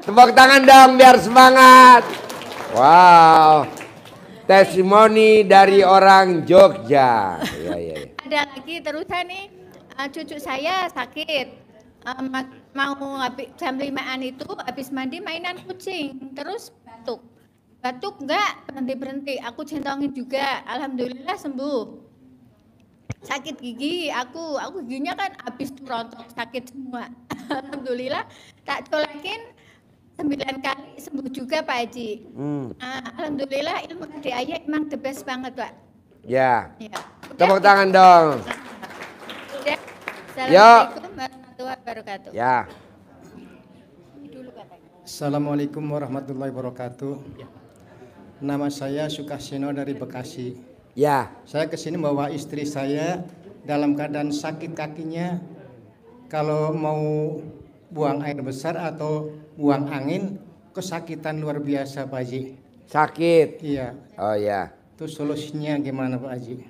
Tepuk tangan dong biar semangat. Wow. Testimoni dari orang Jogja. Ya. Ada lagi terusan nih, cucu saya sakit. Mau habis jam 5-an itu habis mandi mainan kucing, terus batuk enggak berhenti, aku centongin juga, alhamdulillah sembuh. Sakit gigi, aku giginya kan habis tuh rontok sakit semua. Alhamdulillah tak colakin 9 kali sembuh juga Pak Haji. Alhamdulillah ilmu ayah emang the best banget Pak. Ya. Tepuk tangan dong. Assalamualaikum warahmatullahi wabarakatuh. Ya. Assalamualaikum warahmatullahi wabarakatuh. Nama saya Sukasino dari Bekasi. Ya. Saya kesini bawa istri saya dalam keadaan sakit kakinya. Kalau mau buang air besar atau buang angin, kesakitan luar biasa Pak Haji. Sakit? Iya. Oh ya. Itu solusinya gimana Pak Haji?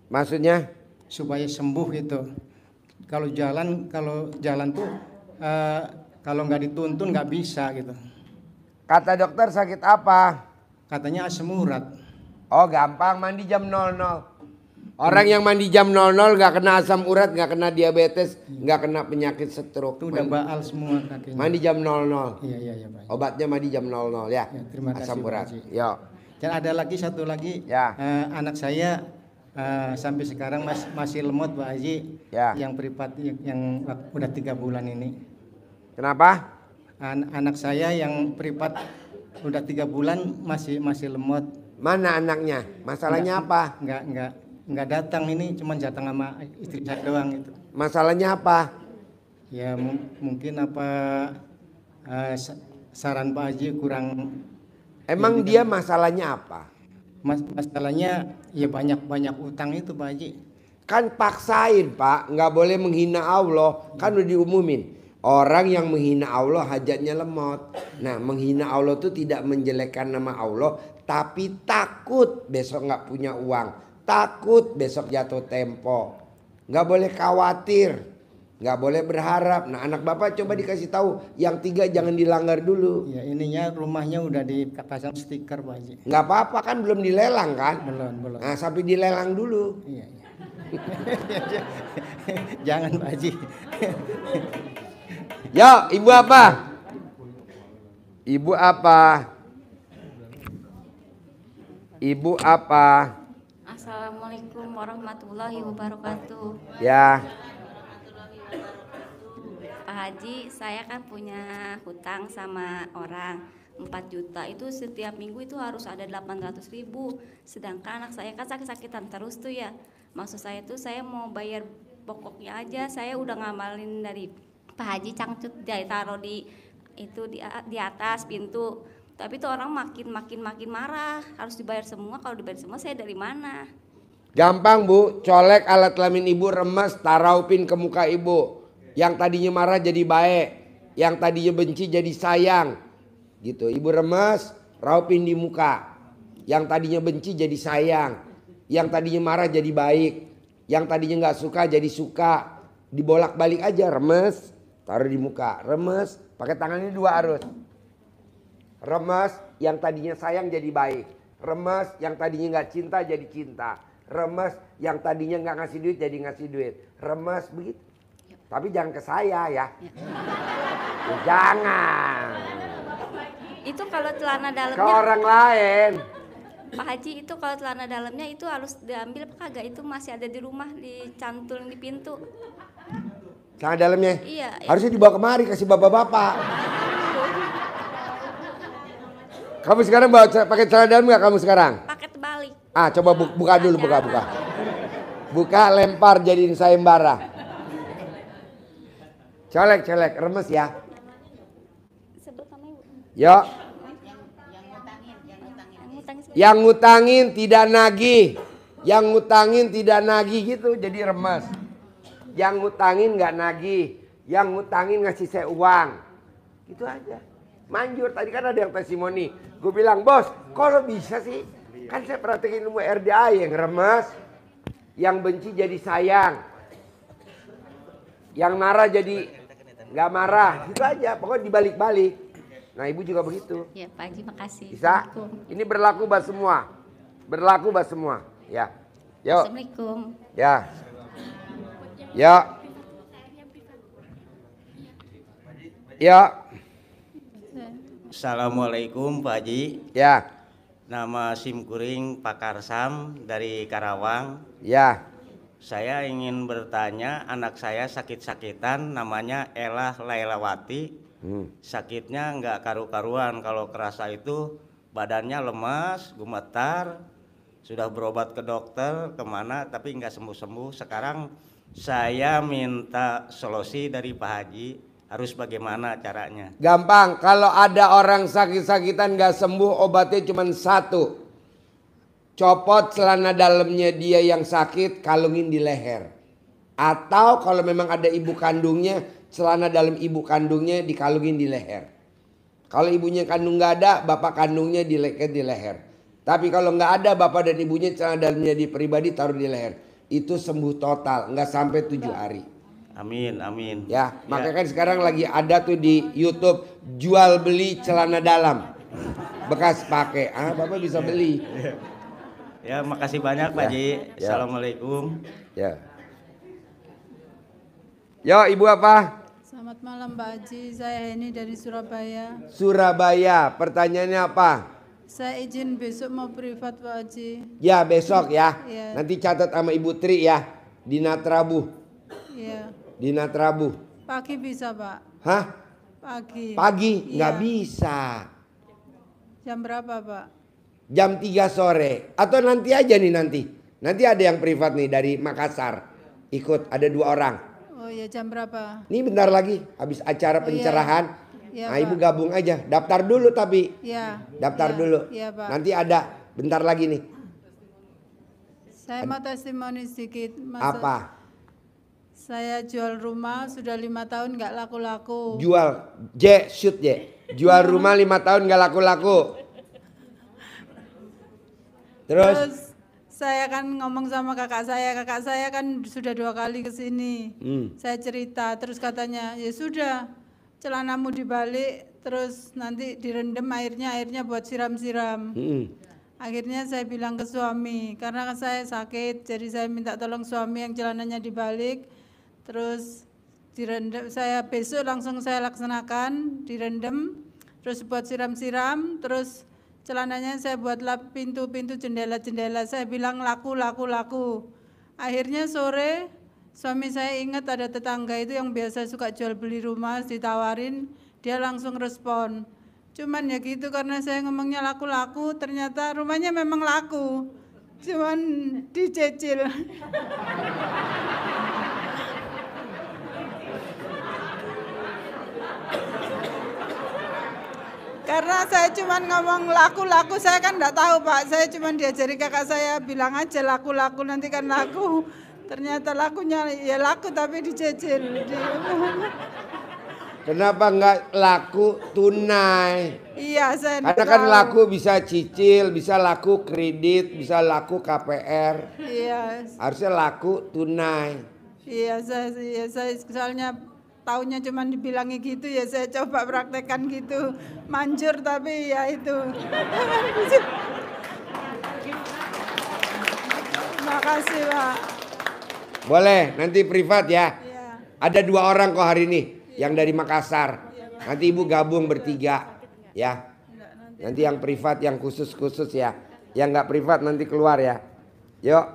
Maksudnya? Supaya sembuh itu. Kalau jalan tuh kalau nggak dituntun nggak bisa gitu. Kata dokter sakit apa? Katanya asam urat. Oh gampang, mandi jam 00. Orang yang mandi jam 00 nggak kena asam urat, nggak kena diabetes, nggak kena penyakit stroke. Itu udah baal semua kakinya. Mandi jam 00. Iya Pak. Obatnya mandi jam 00 ya. Terima kasih, asam urat. Pak Haji. Yo. Dan ada lagi satu lagi. Ya. Anak saya sampai sekarang masih lemot Pak Haji. Ya. Yang privat yang udah 3 bulan ini. Kenapa? Anak saya yang privat udah 3 bulan masih lemot. Mana anaknya? Masalahnya apa? Enggak datang, ini cuma datang sama istri saya doang itu. Masalahnya apa? Ya mungkin apa saran Pak Haji kurang. Emang dia masalahnya apa? Masalahnya ya banyak utang itu Pak Haji. Kan paksain Pak, nggak boleh menghina Allah. Kan udah diumumin. Orang yang menghina Allah hajatnya lemot. Nah menghina Allah itu tidak menjelekkan nama Allah, tapi takut besok nggak punya uang, takut besok jatuh tempo. Nggak boleh khawatir, nggak boleh berharap. Nah anak bapak coba dikasih tahu, yang 3 jangan dilanggar dulu. Ya ininya rumahnya udah dipasang stiker Pak Haji. Nggak apa-apa kan, belum dilelang kan? Belum. Nah sampai dilelang dulu. Iya. Jangan Pak Haji. Yo, ibu apa? Ibu apa? Ibu apa? Assalamualaikum warahmatullahi wabarakatuh. Ya. Pak Haji, saya kan punya hutang sama orang 4 juta, itu setiap minggu itu harus ada 800.000. Sedangkan anak saya kan sakit-sakitan terus tuh ya. Maksud saya tuh saya mau bayar pokoknya aja, saya udah ngamalin dari Pak Haji cangcut taruh di atas pintu. Tapi tuh orang makin marah, harus dibayar semua. Kalau dibayar semua saya dari mana? Gampang Bu, colek alat kelamin ibu, remes, taraupin ke muka ibu. Yang tadinya marah jadi baik, yang tadinya benci jadi sayang. Gitu, ibu remes, raupin di muka. Yang tadinya benci jadi sayang, yang tadinya marah jadi baik, yang tadinya nggak suka jadi suka. Dibolak-balik aja, remes, taruh di muka, remes, pakai tangannya 2 arus. Remes, yang tadinya sayang jadi baik. Remes, yang tadinya nggak cinta jadi cinta. Remes, yang tadinya nggak ngasih duit jadi ngasih duit. Remes begitu. Tapi jangan ke saya ya. Jangan. Itu kalau celana dalamnya. Ke orang lain. Pak Haji, itu kalau celana dalamnya itu harus diambil apa kagak? Itu masih ada di rumah, dicantol di pintu. Celana dalamnya? Iya. Harusnya dibawa kemari kasih bapak-bapak. Kamu sekarang bawa pakai celana dalam nggak kamu sekarang? Pakai terbalik. Coba buka dulu, buka. Buka, lempar jadiin sayembara. Colek, remes ya. Sebut sama ibu. Yuk. Yang ngutangin tidak nagih. Yang ngutangin tidak nagih gitu jadi remes. Yang ngutangin nggak nagih. Yang ngutangin ngasih saya uang. Gitu aja. Manjur, tadi kan ada yang testimoni. Gue bilang, bos, kok lo bisa sih? Kan saya perhatiin ilmu RDA yang remes. Yang benci jadi sayang. Yang marah jadi nggak marah. Gitu aja, pokoknya dibalik-balik. Nah ibu juga begitu. Ya Pak Haji, makasih. Bisa? Assalamualaikum. Ini berlaku buat semua. Berlaku buat semua. Ya. Yuk. Assalamualaikum. Ya. Ya. Ya. Assalamualaikum Pak Haji. Ya. Nama Simkuring Pak Karsam dari Karawang. Ya. Saya ingin bertanya, anak saya sakit-sakitan, namanya Elah Lailawati. Sakitnya nggak karu-karuan, kalau kerasa itu badannya lemas, gemetar. Sudah berobat ke dokter kemana tapi nggak sembuh-sembuh. Sekarang saya minta solusi dari Pak Haji, harus bagaimana caranya? Gampang, kalau ada orang sakit-sakitan gak sembuh, obatnya cuma satu. Copot celana dalamnya dia yang sakit, kalungin di leher. Atau kalau memang ada ibu kandungnya, celana dalam ibu kandungnya dikalungin di leher. Kalau ibunya kandung gak ada, bapak kandungnya dileket di leher. Tapi kalau gak ada bapak dan ibunya, celana dalamnya di pribadi taruh di leher. Itu sembuh total, gak sampai 7 hari. Amin, amin. Ya, makanya kan sekarang lagi ada tuh di YouTube jual beli celana dalam bekas pakai. Bapak bisa beli. Ya, makasih banyak Pak Haji. Ya. Assalamualaikum. Ya. Yo, ibu apa? Selamat malam Pak Haji, saya Heni dari Surabaya. Surabaya. Pertanyaannya apa? Saya izin besok mau privat Pak Haji. Ya, besok ya. Iya. Nanti catat sama Ibu Tri ya. Di Natrabu. Iya. Di Natrabu. Pagi bisa Pak? Hah? Pagi. Pagi? Nggak Iya. bisa. Jam berapa Pak? Jam 3 sore. Atau nanti aja nih nanti. Nanti ada yang privat nih dari Makassar. Ikut, ada 2 orang. Oh ya, jam berapa? Ini bentar lagi habis acara Oh, iya. pencerahan. Iya, Nah, Pak. ibu gabung aja. Daftar dulu tapi. Iya. Daftar Iya. dulu. Iya Pak. Nanti ada bentar lagi nih. Saya mau testimoni sedikit. Apa? Saya jual rumah sudah 5 tahun nggak laku-laku. Jual shoot J. Jual rumah 5 tahun gak laku-laku. Terus saya kan ngomong sama kakak saya kan sudah 2 kali ke sini. Saya cerita, terus katanya, ya sudah, celanamu dibalik, terus nanti direndam airnya buat siram-siram. Akhirnya saya bilang ke suami, karena kan saya sakit, jadi saya minta tolong suami yang celananya dibalik, terus direndam. Saya besok langsung saya laksanakan, direndam, terus buat siram-siram, terus celananya saya buatlah pintu-pintu, jendela-jendela. Saya bilang laku. Akhirnya sore suami saya ingat ada tetangga itu yang biasa suka jual beli rumah, ditawarin, dia langsung respon. Cuman ya gitu, karena saya ngomongnya laku, ternyata rumahnya memang laku. Cuman dicicil. Karena saya cuma ngomong laku, saya kan enggak tahu Pak. Saya cuma diajari kakak saya, bilang aja laku, nanti kan laku. Ternyata lakunya ya laku tapi dicicil. kenapa nggak laku tunai? Iya, saya Karena enggak kan tahu. laku bisa cicil, bisa laku kredit, bisa laku KPR. Iya. Harusnya laku tunai. Iya, saya soalnya taunya cuma dibilangi gitu ya, saya coba praktekkan gitu. Manjur tapi ya itu. Makasih Pak. Boleh, nanti privat ya. Iya. Ada 2 orang kok hari ini yang dari Makassar. Nanti ibu gabung bertiga ya. Nanti yang privat, yang khusus ya. Yang nggak privat nanti keluar ya. Yuk.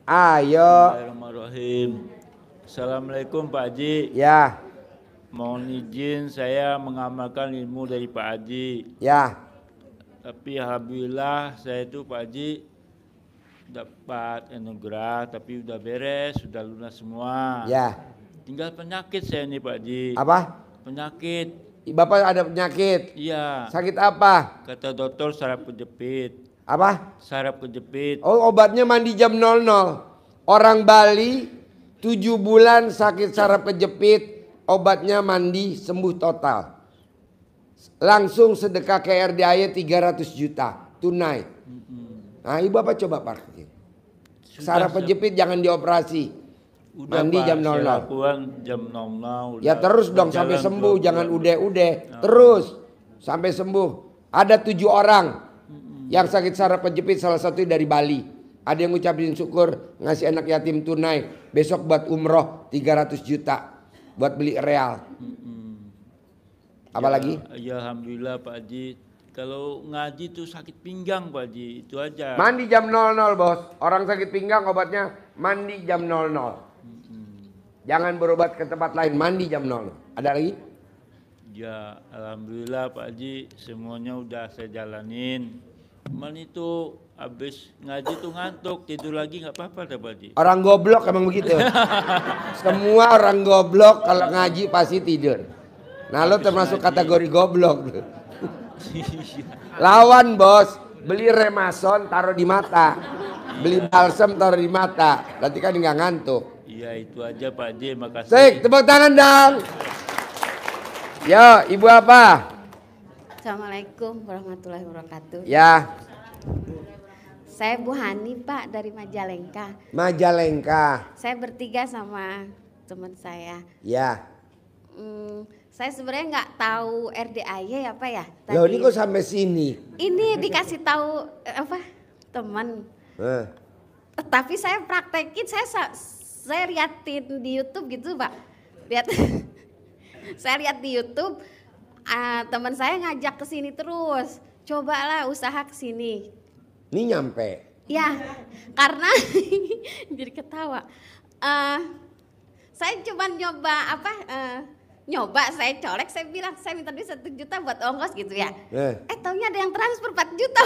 Ayo. Bismillahirrahmanirrahim. Assalamualaikum Pak Haji. Ya, Mohon izin saya mengamalkan ilmu dari Pak Haji. ya. Tapi alhamdulillah saya itu Pak Haji dapat anugerah, tapi udah beres, sudah lunas semua. Ya. Tinggal penyakit saya nih Pak Haji. Apa? Penyakit. Bapak ada penyakit. Iya. Sakit apa? Kata dokter saraf kejepit. Apa? Saraf kejepit. Oh, obatnya mandi jam 00. Orang Bali 7 bulan sakit saraf kejepit, obatnya mandi sembuh total. Langsung sedekah ke RDAY 300 juta tunai. Nah, ibu Bapak coba pakai. Saraf kejepit jangan dioperasi. Udah, Mandi Pak, jam saya 00. lakukan jam 00. Ya terus dong sampai berjalan sembuh, 2 jangan bulan. udah. Terus sampai sembuh. Ada 7 orang yang sakit saraf kejepit, salah satu dari Bali. Ada yang ngucapin syukur ngasih anak yatim tunai. Besok buat umroh 300 juta buat beli real. Apalagi? Ya alhamdulillah Pak Haji. Kalau ngaji tuh sakit pinggang Pak Haji, itu aja. Mandi jam 00 bos. Orang sakit pinggang obatnya mandi jam 00. Jangan berobat ke tempat lain, mandi jam 00. Ada lagi? Ya alhamdulillah Pak Haji, semuanya udah saya jalanin. Cuman itu habis ngaji tuh ngantuk, tidur lagi nggak apa-apa dah Pak Haji. Orang goblok emang begitu. Semua orang goblok kalau ngaji pasti tidur. Nah lo termasuk kategori goblok. Lawan bos, beli remason taruh di mata, beli balsem taruh di mata, nanti kan nggak ngantuk. Iya itu aja Pak Haji, makasih. Sik, tepuk tangan dong. Yo, ibu apa? Assalamualaikum warahmatullahi wabarakatuh. Ya, Saya Bu Hani Pak dari Majalengka. Majalengka. Saya bertiga sama teman saya. Ya. Saya sebenarnya nggak tahu RDAY apa ya. Loh ini kok sampai sini? Ini dikasih tahu apa teman. Tapi saya praktekin, saya liatin di YouTube gitu Pak. Saya lihat di YouTube. Teman saya ngajak ke sini terus, cobalah usaha ke sini. Ini nyampe. Ya, karena jadi ketawa. Saya cuma nyoba, saya colek, saya bilang saya minta duit 1 juta buat ongkos gitu ya. Taunya ada yang transfer 4 juta.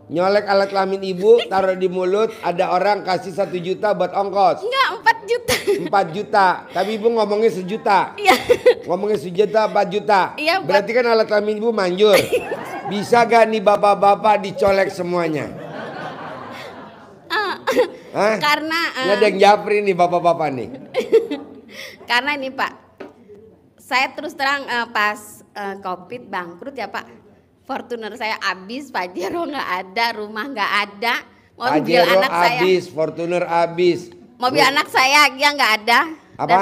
Nyolek alat kelamin ibu, taruh di mulut, ada orang kasih 1 juta buat ongkos. Enggak, 4 juta. 4 juta, tapi ibu ngomongnya 1 juta. Iya. Ngomongnya 1 juta, 4 juta. Iya, berarti kan alat kelamin ibu manjur. Bisa gak nih bapak-bapak dicolek semuanya? Hah? Karena Ini ada yang japri nih bapak-bapak nih. Karena ini Pak, saya terus terang pas COVID bangkrut ya Pak, Fortuner saya habis, Pajero nggak ada, rumah nggak ada, mobil Pajero anak saya habis, Fortuner habis. mobil anak saya ya nggak ada. Apa? Dan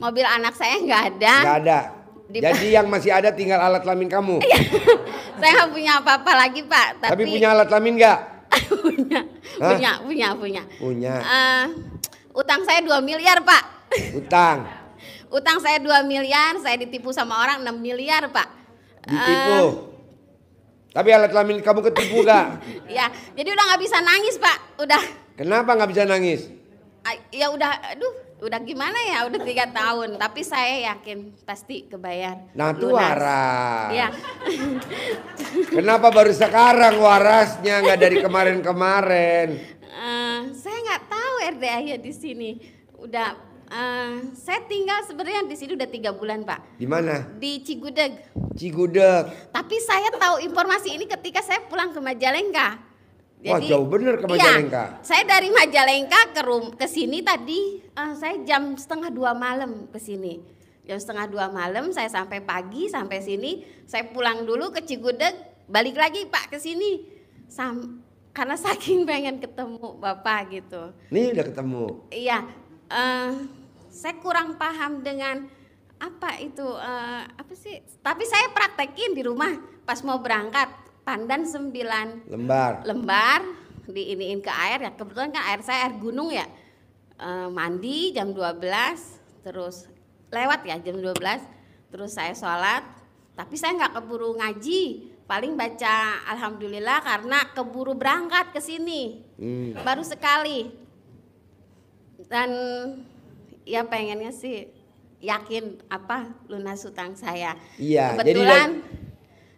mobil anak saya nggak ada. Nggak ada. Jadi yang masih ada tinggal alat kelamin kamu. Saya nggak punya apa-apa lagi Pak. Tapi punya alat kelamin nggak? punya. Punya. Utang saya 2 miliar Pak. Utang. Utang saya 2 miliar, saya ditipu sama orang 6 miliar Pak. Ditipu. Tapi alat kelamin kamu ketipu gak? Ya, jadi udah nggak bisa nangis Pak. Udah. Kenapa nggak bisa nangis? Ya udah, udah gimana ya, udah 3 tahun. Tapi saya yakin pasti kebayar. Nah itu lunas. waras. Ya. Kenapa baru sekarang warasnya, nggak dari kemarin-kemarin? Saya nggak tahu RDA-nya di sini. Udah, saya tinggal sebenarnya di sini udah 3 bulan Pak. Di mana? Di Cigudeg. Cigudeg. Tapi saya tahu informasi ini ketika saya pulang ke Majalengka. Wah jauh bener ke Majalengka. Iya, saya dari Majalengka ke sini tadi, saya jam 1:30 malam ke sini. Jam 1:30 malam saya sampai pagi sampai sini. Saya pulang dulu ke Cigudeg, balik lagi Pak ke sini. Karena saking pengen ketemu Bapak gitu. Nih udah ketemu. Iya, saya kurang paham dengan apa itu apa sih? Tapi saya praktekin di rumah pas mau berangkat. Pandan 9 lembar diiniin ke air ya, kebetulan kan air saya air gunung ya. Mandi jam 12 terus lewat ya jam 12 terus saya sholat, tapi saya nggak keburu ngaji, paling baca alhamdulillah karena keburu berangkat ke sini baru sekali. Dan ya pengennya sih yakin lunas hutang saya. Iya,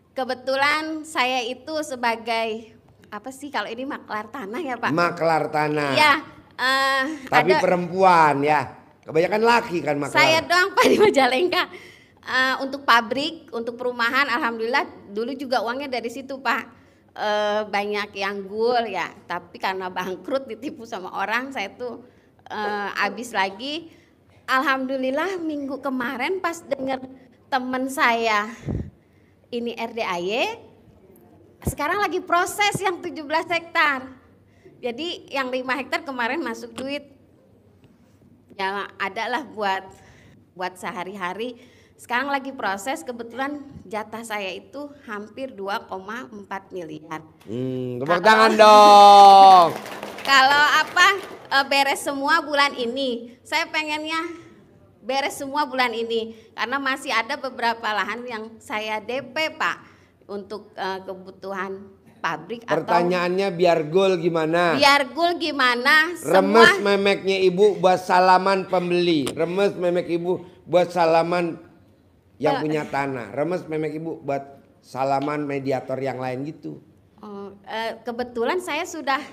Kebetulan saya itu sebagai apa sih kalau ini maklar tanah ya Pak? Maklar tanah. Iya. Tapi perempuan ya, kebanyakan laki kan maklar. Saya doang Pak di Majalengka. Untuk pabrik, untuk perumahan, alhamdulillah dulu juga uangnya dari situ Pak. Banyak yang gul ya, tapi karena bangkrut ditipu sama orang, saya tuh habis lagi. Alhamdulillah minggu kemarin pas dengar teman saya ini RDAY, sekarang lagi proses yang 17 hektar. Jadi yang 5 hektar kemarin masuk duit ya adalah buat sehari-hari. Sekarang lagi proses, kebetulan jatah saya itu hampir 2,4 miliar. Tepuk tangan dong. Kalau beres semua bulan ini, saya pengennya beres semua bulan ini karena masih ada beberapa lahan yang saya DP Pak untuk kebutuhan pabrik. Pertanyaannya biar goal gimana? Biar goal gimana? Remes memeknya ibu buat salaman pembeli. Remes memek ibu buat salaman yang punya tanah. Remes memek ibu buat salaman mediator yang lain gitu. Kebetulan saya sudah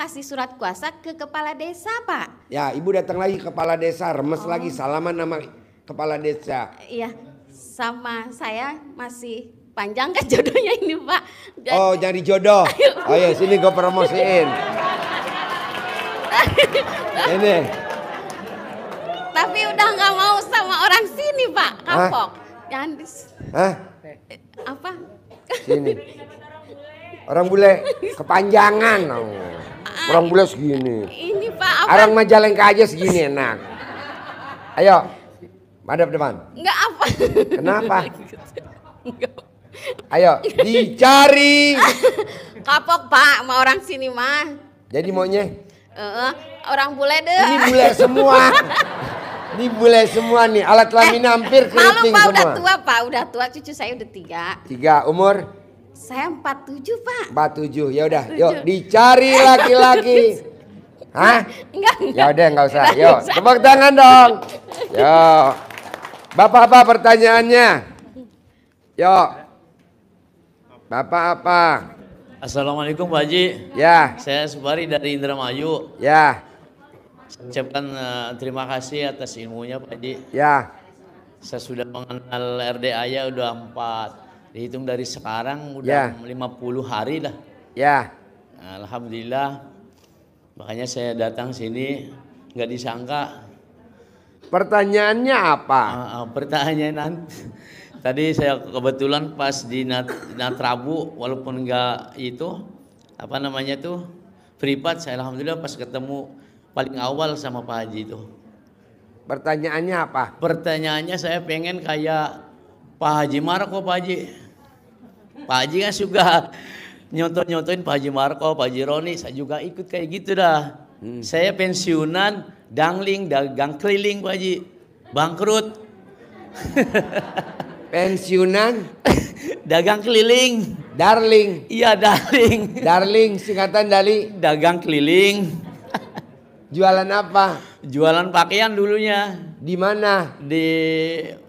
kasih surat kuasa ke kepala desa Pak. Ya ibu datang lagi ke kepala desa, remes lagi salaman nama kepala desa. Iya, sama saya masih panjang kan jodohnya ini Pak. Oh nyari jodoh. Oh ya sini gue promosiin. Ini. Tapi udah nggak mau sama orang sini Pak, kapok. Jangan apa? Sini. Orang bule kepanjangan. Orang bule segini. Ini Pak apa? Orang Majalengka aja segini enak. Ayo, madep depan. Enggak apa? Kenapa? Ayo, dicari. Kapok Pak, sama orang sini mah. Jadi maunya? Orang bule deh. Ini bule semua. Ini bule semua nih, alat kelamin hampir keriting Pak, semua. udah tua Pak, udah tua, cucu saya udah 3. 3, umur? Saya 47 Pak. 47, ya udah, yuk dicari laki-laki. Hah? Enggak. Ya udah nggak usah, yuk tepuk tangan dong. Yuk, Bapak apa pertanyaannya? Yuk, Bapak apa? Assalamualaikum Pak Haji. Ya. Saya Subari dari Indramayu. Ya. Ucapkan terima kasih atas ilmunya Pak Haji. Ya. Saya sudah mengenal RDA udah 4. Dihitung dari sekarang udah 50 hari lah. Ya. Nah, alhamdulillah. Makanya saya datang sini nggak disangka. Pertanyaannya apa? Pertanyaan tadi saya kebetulan pas di Natrabu walaupun nggak itu apa namanya tuh privat, saya alhamdulillah pas ketemu paling awal sama Pak Haji itu. Pertanyaannya apa? Pertanyaannya saya pengen kayak Pak Haji Marko Pak Haji. Pak Haji kan suka nyontoin Pak Haji Marko, Pak Haji Roni, saya juga ikut kayak gitu dah. Saya pensiunan, dangling, dagang keliling Pak Haji, bangkrut. Pensiunan, dagang keliling. Darling. Iya darling. Darling singkatan dari dagang keliling. Jualan apa? Jualan pakaian dulunya. Di mana? Di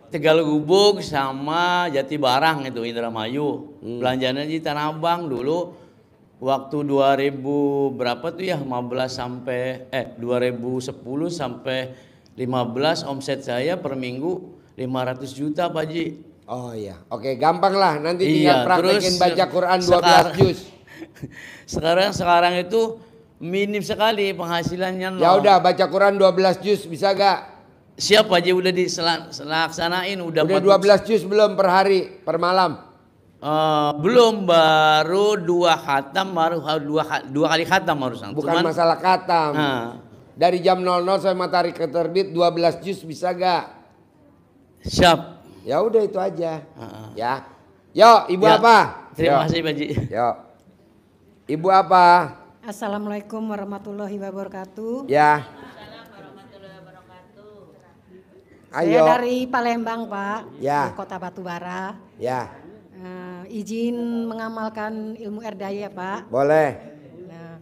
Tegal Gubuk sama Jati Barang itu Indramayu. Belanjanya di Tanah Abang dulu waktu 2000 berapa tuh ya 15 sampai 2010 sampai 15 omset saya per minggu 500 juta Pak Haji. Oh iya. Oke, gampang lah nanti tinggal praktekin baca Quran 12 juz. Sekarang itu minim sekali penghasilannya. Ya udah baca Quran 12 juz bisa gak? Siap Haji udah dilaksanain udah 12 juz belum per hari per malam? Belum, baru 2 khatam, baru 2 kali khatam harusnya. Bukan masalah khatam. Dari jam 00 sampai matahari terbit 12 juz bisa gak? Siap. Ya udah itu aja. Ya. Yo, ibu ya. apa? Terima kasih Pak Haji. Yo. Ibu apa? Assalamualaikum warahmatullahi wabarakatuh. Ya. Saya Ayo. dari Palembang Pak, Ya. di Kota Batubara. Ya. Izin mengamalkan ilmu erdaya Pak. Boleh. Nah,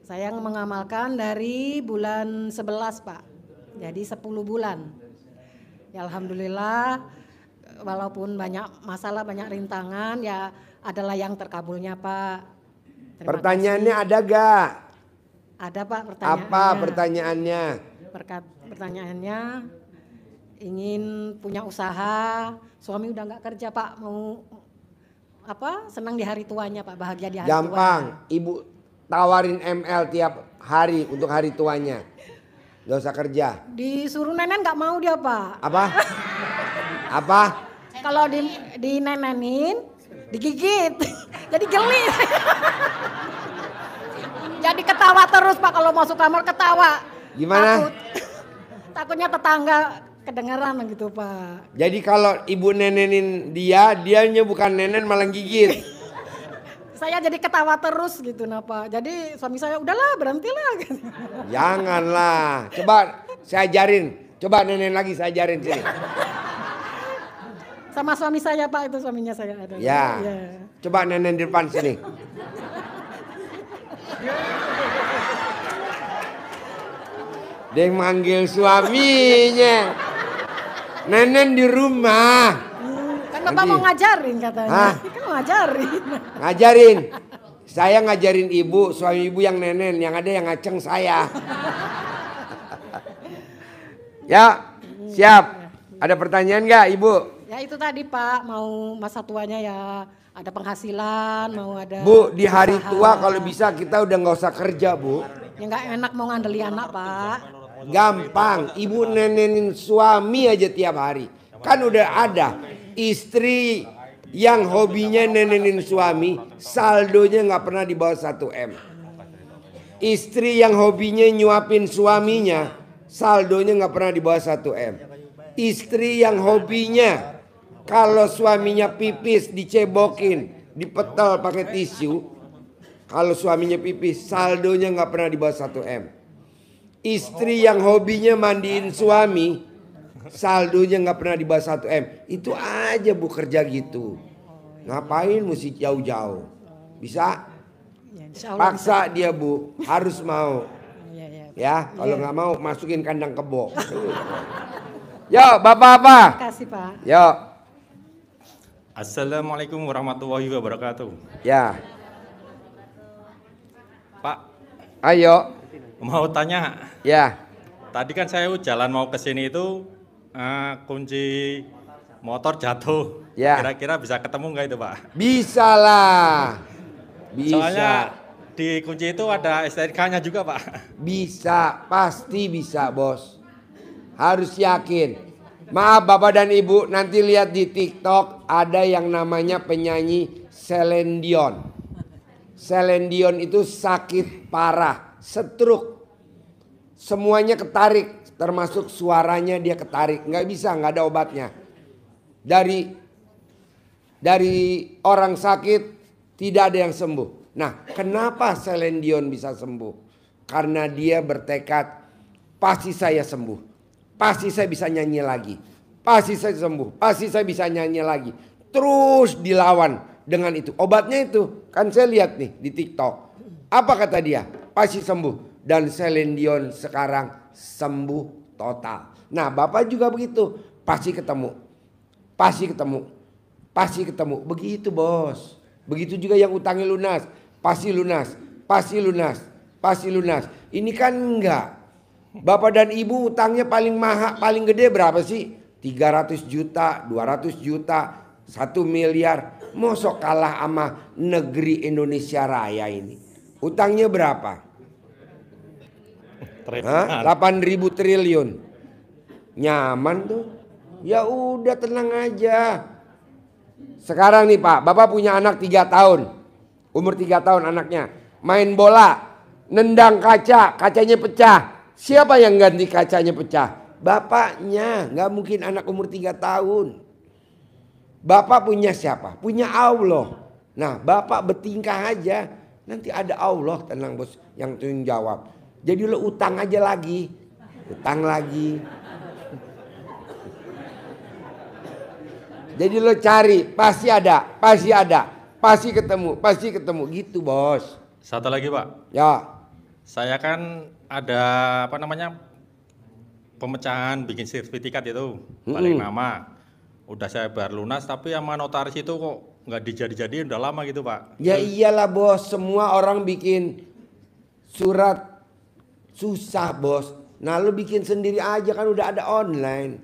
saya mengamalkan dari bulan 11 Pak, jadi 10 bulan. Ya alhamdulillah, walaupun banyak masalah, banyak rintangan, ya adalah yang terkabulnya Pak. Terima Pertanyaannya kasih. ada gak? Ada Pak pertanyaannya. Apa pertanyaannya? Pertanyaannya ingin punya usaha, suami udah nggak kerja Pak, mau senang di hari tuanya Pak, bahagia di hari Gampang, ibu tawarin ML tiap hari untuk hari tuanya. Gak usah kerja. Disuruh nenen nggak mau dia Pak. Apa? Apa? Kalau di nenenin, digigit, jadi geli. Jadi ketawa terus Pak, kalau masuk kamar ketawa. Gimana? Takutnya tetangga kedengeran gitu Pak. Jadi kalau ibu nenenin dianya bukan nenen malah gigit. Saya jadi ketawa terus gitu nah Pak. Jadi suami saya udahlah berhentilah. Gitu. Janganlah. Coba saya ajarin. Coba nenen lagi saya ajarin sini. Sama suami saya Pak, itu suaminya saya ada. Ya. Coba nenen di depan sini. Dia manggil suaminya. Nenen di rumah. Kan Bapak mau ngajarin katanya. Hah? Kan mau ngajarin. Ngajarin. Saya ngajarin ibu, suami ibu yang nenen, yang ada yang ngaceng saya. Ya, siap. Ada pertanyaan nggak ibu? Ya itu tadi Pak, mau masa tuanya ya ada penghasilan, mau ada. Bu, di hari tua kalau bisa kita udah nggak usah kerja bu. Ya nggak enak mau ngandeli anak Pak. Gampang, ibu nenenin suami aja tiap hari. Kan udah ada istri yang hobinya nenenin suami, saldonya nggak pernah di bawah 1 M. Istri yang hobinya nyuapin suaminya, saldonya nggak pernah di bawah 1 M. Istri yang hobinya kalau suaminya pipis dicebokin, dipetel pakai tisu. Kalau suaminya pipis, saldonya nggak pernah di bawah 1 M. Istri yang hobinya mandiin suami, saldonya nggak pernah di bawah 1 M. Itu aja bu kerja gitu. Ngapain mesti jauh-jauh? Bisa? Paksa dia bu, harus mau. Ya, kalau nggak mau masukin kandang kebo. Yo, bapak-bapak. Terima kasih Pak. Yo. Assalamualaikum warahmatullahi wabarakatuh. Ya. Pak. Ayo. Mau tanya. Ya. Tadi kan saya jalan mau ke sini itu kunci motor jatuh. Ya. Kira-kira bisa ketemu nggak itu Pak? Bisa lah. Bisa. Soalnya di kunci itu ada STNK-nya juga Pak. Bisa, pasti bisa bos. Harus yakin. Maaf Bapak dan Ibu, nanti lihat di TikTok ada yang namanya penyanyi Celine Dion. Celine Dion itu sakit parah, stroke. Semuanya ketarik, termasuk suaranya dia ketarik. Nggak bisa, nggak ada obatnya. Dari orang sakit tidak ada yang sembuh. Nah, kenapa Celine Dion bisa sembuh? Karena dia bertekad, pasti saya sembuh. Pasti saya bisa nyanyi lagi. Pasti saya sembuh. Pasti saya bisa nyanyi lagi. Terus dilawan dengan itu. Obatnya itu. Kan saya lihat nih di TikTok. Apa kata dia? Pasti sembuh. Dan Celine Dion sekarang sembuh total. Nah Bapak juga begitu. Pasti ketemu. Pasti ketemu. Pasti ketemu. Begitu bos. Begitu juga yang utangnya lunas. Pasti lunas. Pasti lunas. Pasti lunas. Ini kan enggak. Bapak dan Ibu utangnya paling mahal, paling gede berapa sih? 300 juta, 200 juta, 1 miliar. Mosok kalah sama negeri Indonesia Raya ini. Utangnya berapa? 8.000 triliun. Nyaman tuh. Ya udah tenang aja. Sekarang nih Pak, Bapak punya anak 3 tahun. Umur 3 tahun anaknya. Main bola, nendang kaca, kacanya pecah. Siapa yang ganti kacanya pecah? Bapaknya. Gak mungkin anak umur 3 tahun. Bapak punya siapa? Punya Allah. Nah Bapak bertingkah aja. Nanti ada Allah, tenang bos, yang tanggung jawab. Jadi lo utang aja lagi. Utang lagi. Jadi lo cari, pasti ada, pasti ada. Pasti ketemu gitu bos. Satu lagi Pak. Ya. Saya kan ada pemecahan bikin sertifikat itu balik nama. Udah saya bayar lunas tapi sama notaris itu kok nggak dijadi-jadiin udah lama gitu Pak. Ya iyalah bos, semua orang bikin surat susah bos. Nah lu bikin sendiri aja kan udah ada online.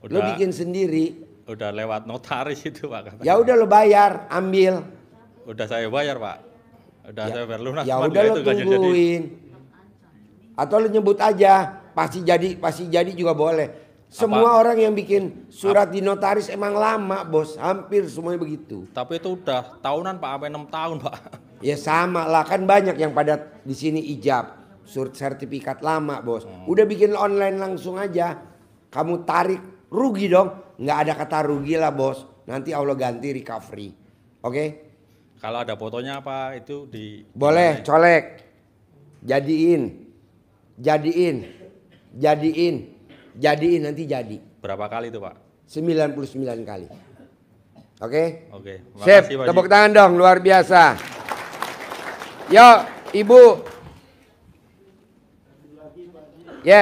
Lu bikin sendiri. Udah lewat notaris itu Pak katanya. Ya udah lo bayar, ambil. Udah saya bayar Pak. Udah saya bayar lunas. Ya udah lo tungguin. Atau lo nyebut aja, pasti jadi juga boleh. Semua orang yang bikin surat di notaris emang lama bos, hampir semuanya begitu. Tapi itu udah tahunan Pak, sampai 6 tahun Pak. Ya sama lah, kan banyak yang pada di sini ijab. surat sertifikat lama bos. Udah bikin online langsung aja. Kamu tarik, rugi dong. Nggak ada kata rugi lah bos. Nanti Allah ganti recovery. Oke? Kalau ada fotonya apa itu di... Boleh, colek. Jadiin nanti jadi. Berapa kali itu Pak? 99 kali. Oke? Oke. Sip, tepuk tangan dong, luar biasa. Yuk, Ibu.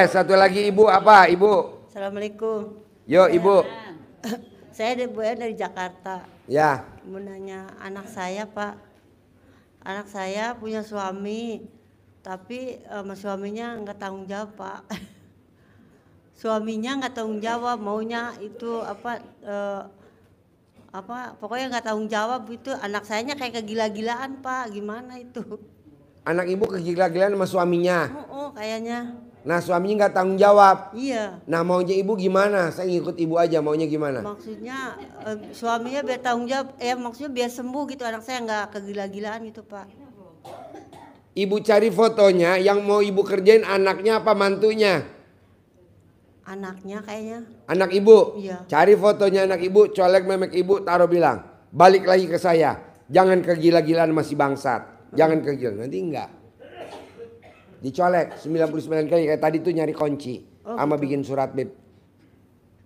Satu lagi Ibu apa? Ibu. Assalamualaikum. Yuk, Ibu. Saya dari Jakarta. Ya. Mau nanya anak saya Pak. Anak saya punya suami, tapi sama suaminya nggak tanggung jawab Pak. Suaminya nggak tanggung jawab, maunya itu pokoknya nggak tanggung jawab itu. Anak sayanya kayak kegila-gilaan Pak, gimana itu? Anak Ibu kegila-gilaan sama suaminya. Kayaknya. Nah suaminya nggak tanggung jawab. Iya. Nah maunya Ibu gimana? Saya ngikut Ibu aja, maunya gimana? Maksudnya suaminya biar tanggung jawab, maksudnya biar sembuh gitu, anak saya nggak kegila-gilaan gitu Pak. Ibu cari fotonya, yang mau Ibu kerjain anaknya apa mantunya? Anaknya kayaknya. Anak Ibu? Iya. Cari fotonya anak Ibu, colek memek Ibu, taruh bilang. Balik lagi ke saya, jangan kegila-gilaan masih bangsat. Jangan kegilaan, nanti enggak. Dicolek 99 kali kayak tadi tuh nyari kunci. Sama bikin surat beb.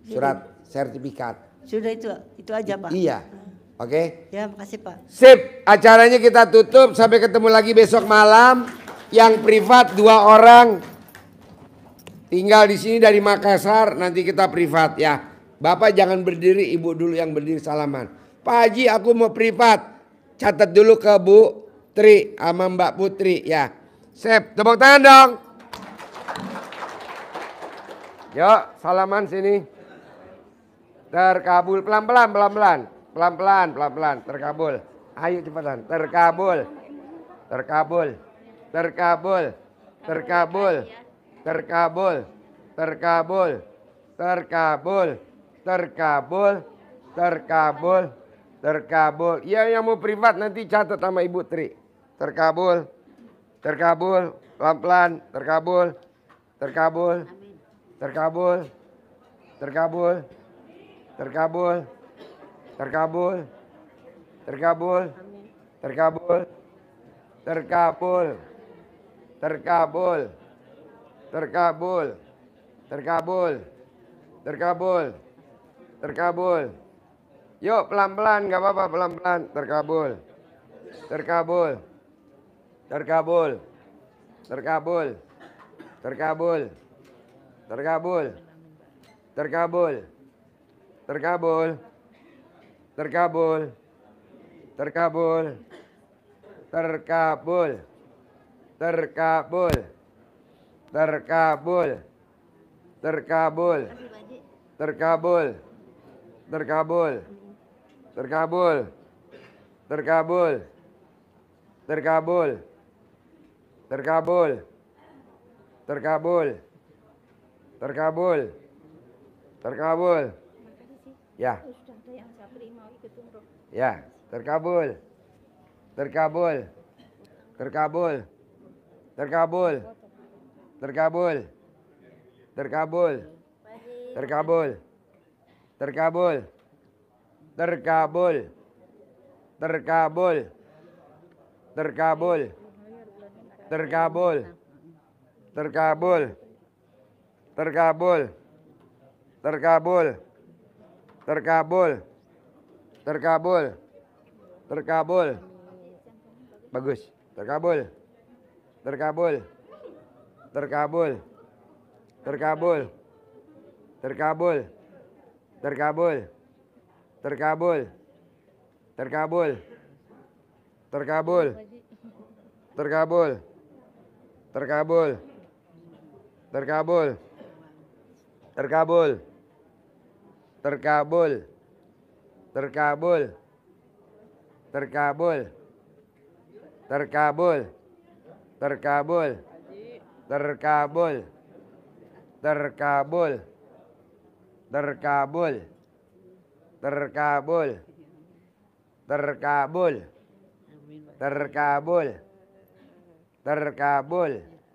Surat sertifikat. Sudah itu aja Pak. Iya. Oke? Ya, makasih Pak. Sip, acaranya kita tutup sampai ketemu lagi besok malam. Yang privat 2 orang. Tinggal di sini dari Makassar, nanti kita privat ya. Bapak jangan berdiri, Ibu dulu yang berdiri salaman. Pak Haji, aku mau privat. Catat dulu ke Bu Tri sama Mbak Putri ya. Sip, tepuk tangan dong. Yuk, salaman sini. Terkabul, pelan-pelan. Terkabul. Ayo cepetan. Terkabul. Ya yang mau privat nanti catat sama Ibu Tri. Terkabul. Pelan-pelan. Terkabul. Yuk pelan-pelan, nggak apa-apa pelan-pelan. Terkabul. Ya. Ya, terkabul. Bagus. Terkabul.